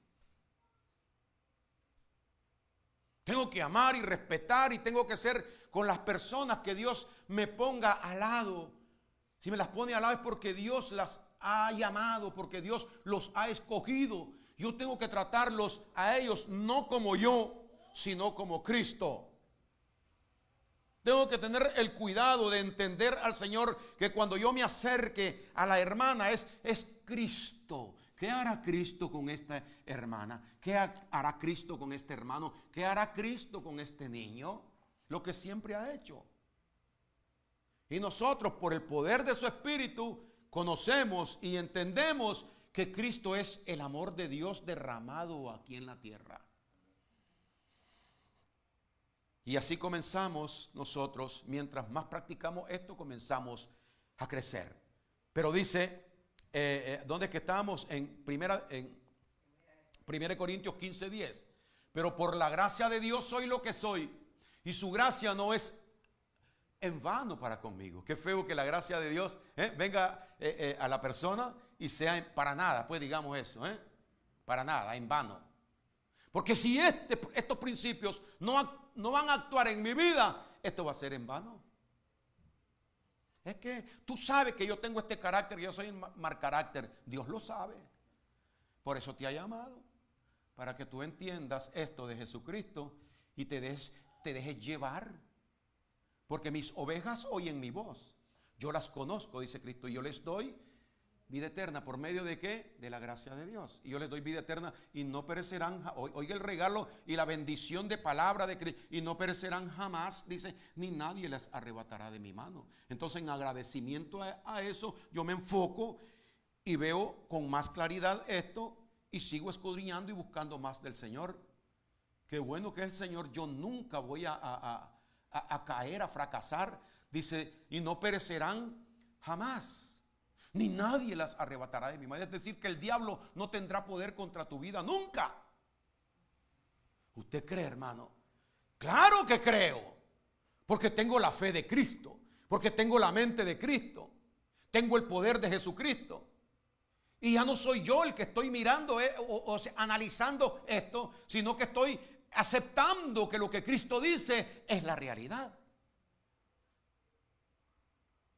Tengo que amar y respetar, y tengo que ser con las personas que Dios me ponga al lado. Si me las pone al lado es porque Dios las ha llamado, porque Dios los ha escogido. Yo tengo que tratarlos a ellos no como yo, sino como Cristo. Tengo que tener el cuidado de entender al Señor, que cuando yo me acerque a la hermana es Cristo ¿Qué hará Cristo con esta hermana? ¿Qué hará Cristo con este hermano? ¿Qué hará Cristo con este niño? Lo que siempre ha hecho. Y nosotros, por el poder de su Espíritu, conocemos y entendemos que Cristo es el amor de Dios derramado aquí en la tierra. Y así comenzamos nosotros, mientras más practicamos esto, comenzamos a crecer. Pero dice, ¿dónde es que estamos? En 1 Corintios 15:10. Pero por la gracia de Dios soy lo que soy, y su gracia no es en vano para conmigo. Qué feo que la gracia de Dios venga a la persona y sea para nada, pues digamos eso, para nada, en vano. Porque si estos principios no van a actuar en mi vida, esto va a ser en vano. Es que tú sabes que yo tengo este carácter, que yo soy mal carácter. Dios lo sabe. Por eso te ha llamado. Para que tú entiendas esto de Jesucristo y te dejes llevar. Porque mis ovejas oyen mi voz. Yo las conozco, dice Cristo, y yo les doy vida eterna. ¿Por medio de qué? De la gracia de Dios. Y yo les doy vida eterna y no perecerán. Oiga el regalo y la bendición de palabra de Cristo. Y no perecerán jamás, dice, ni nadie les arrebatará de mi mano. Entonces, en agradecimiento a eso, yo me enfoco y veo con más claridad esto y sigo escudriñando y buscando más del Señor. Qué bueno que es el Señor. Yo nunca voy a caer, a fracasar. Dice, y no perecerán jamás. Ni nadie las arrebatará de mi mano. Es decir, que el diablo no tendrá poder contra tu vida nunca. ¿Usted cree, hermano? Claro que creo. Porque tengo la fe de Cristo. Porque tengo la mente de Cristo. Tengo el poder de Jesucristo. Y ya no soy yo el que estoy mirando o analizando esto, sino que estoy aceptando que lo que Cristo dice es la realidad.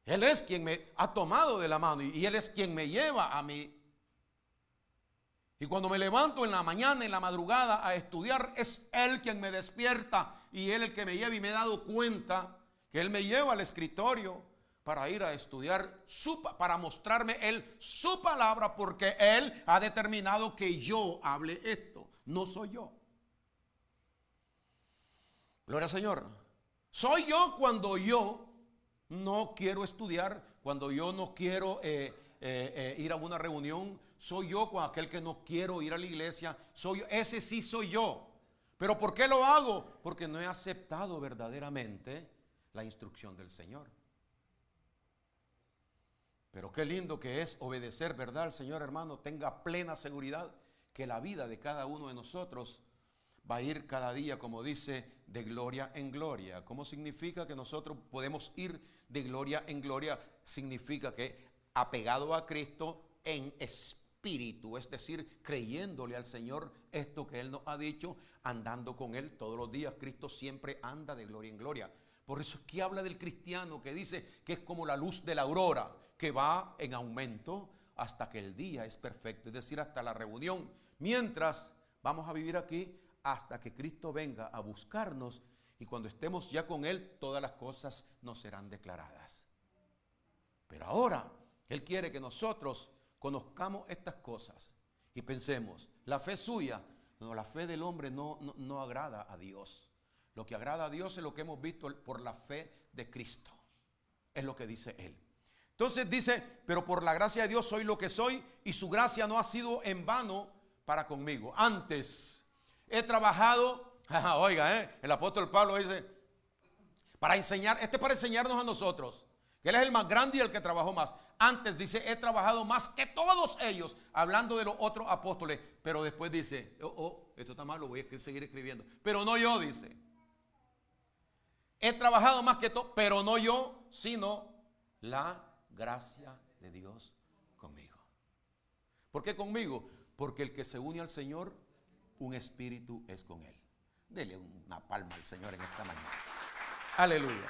Él es quien me ha tomado de la mano y Él es quien me lleva a mí. Y cuando me levanto en la mañana, en la madrugada a estudiar, es Él quien me despierta y Él el que me lleva, y me he dado cuenta que Él me lleva al escritorio para ir a estudiar, para mostrarme Él su palabra, porque Él ha determinado que yo hable esto, no soy yo. Gloria al Señor. Soy yo cuando yo no quiero estudiar, cuando yo no quiero ir a una reunión. Soy yo con aquel que no quiero ir a la iglesia. Soy yo, ese sí soy yo. ¿Pero por qué lo hago? Porque no he aceptado verdaderamente la instrucción del Señor. Pero qué lindo que es obedecer, ¿verdad? El Señor, hermano, tenga plena seguridad que la vida de cada uno de nosotros va a ir cada día, como dice, de gloria en gloria. ¿Cómo significa que nosotros podemos ir de gloria en gloria? Significa que apegado a Cristo en espíritu, es decir, creyéndole al Señor esto que Él nos ha dicho, andando con Él todos los días. Cristo siempre anda de gloria en gloria. Por eso es que habla del cristiano, que dice que es como la luz de la aurora, que va en aumento hasta que el día es perfecto, es decir, hasta la reunión. Mientras vamos a vivir aquí, hasta que Cristo venga a buscarnos, y cuando estemos ya con Él, todas las cosas nos serán declaradas. Pero ahora Él quiere que nosotros conozcamos estas cosas y pensemos, la fe suya, no, la fe del hombre no agrada a Dios. Lo que agrada a Dios es lo que hemos visto por la fe de Cristo. Es lo que dice Él. Entonces dice, pero por la gracia de Dios soy lo que soy, y su gracia no ha sido en vano para conmigo. Antes he trabajado, oiga, el apóstol Pablo dice, para enseñar, para enseñarnos a nosotros, que Él es el más grande y el que trabajó más. Antes dice, he trabajado más que todos ellos, hablando de los otros apóstoles, pero después dice, esto está mal, lo voy a seguir escribiendo, pero no yo, dice. He trabajado más que todos, pero no yo, sino la gracia de Dios conmigo. ¿Por qué conmigo? Porque el que se une al Señor, un espíritu es con Él. Dele una palma al Señor en esta mañana. Aleluya.